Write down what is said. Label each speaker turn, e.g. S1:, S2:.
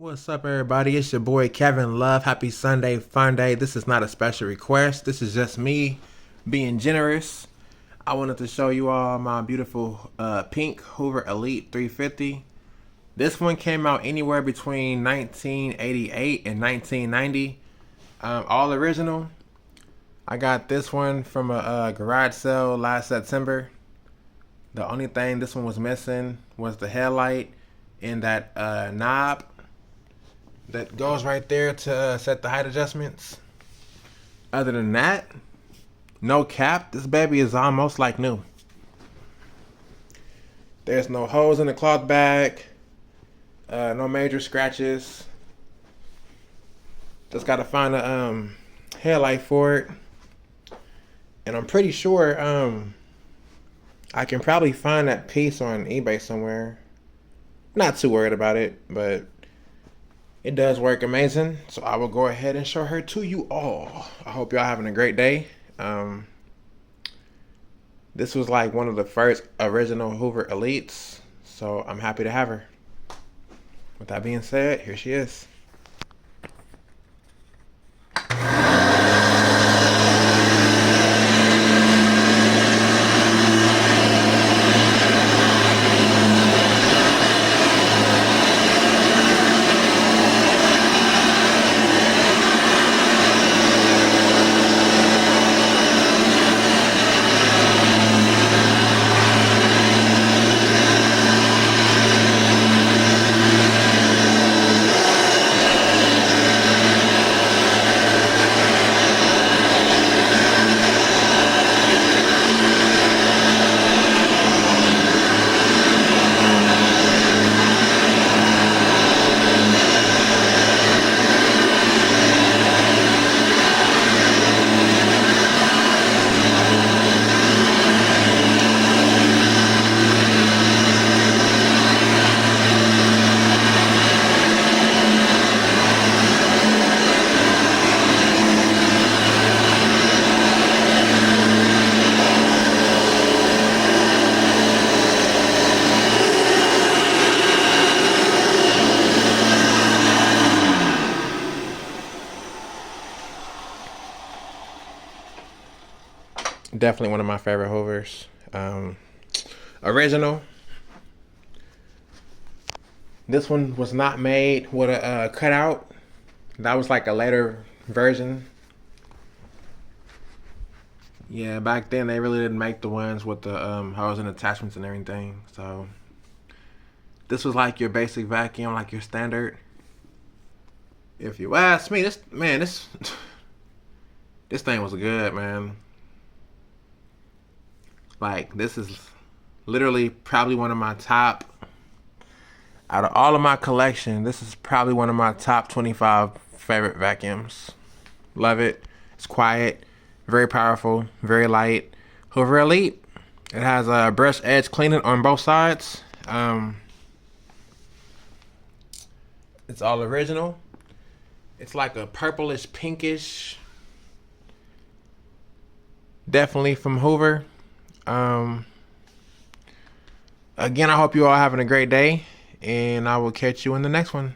S1: What's up, everybody? It's your boy Kevin Love. Happy Sunday, fun day. This is not a special request. This is just me being generous. I wanted to show you all my beautiful pink Hoover Elite 350. This one came out anywhere between 1988 and 1990. All original. I got this one from a garage sale last September. The only thing this one was missing was the headlight and that knob that goes right there to set the height adjustments. Other than that, no cap. This baby is almost like new. There's no holes in the cloth bag. No major scratches. Just gotta find a headlight for it. And I'm pretty sure I can probably find that piece on eBay somewhere. Not too worried about it, but it does work amazing, so I will go ahead and show her to you all. I hope y'all having a great day. This was like one of the first original Hoover Elites, so I'm happy to have her. With that being said, here she is. Definitely one of my favorite Hoovers. Original. This one was not made with a cutout. That was like a later version. Yeah, back then they really didn't make the ones with the hose and attachments and everything. So this was like your basic vacuum, like your standard. If you ask me, this this thing was good, man. Like, this is literally probably one of my top, out of all of my collection, this is probably one of my top 25 favorite vacuums. Love it. It's quiet, very powerful, very light. Hoover Elite. It has a brush edge cleaning on both sides. It's all original. It's like a purplish, pinkish. Definitely from Hoover. Again, I hope you all having a great day, and I will catch you in the next one.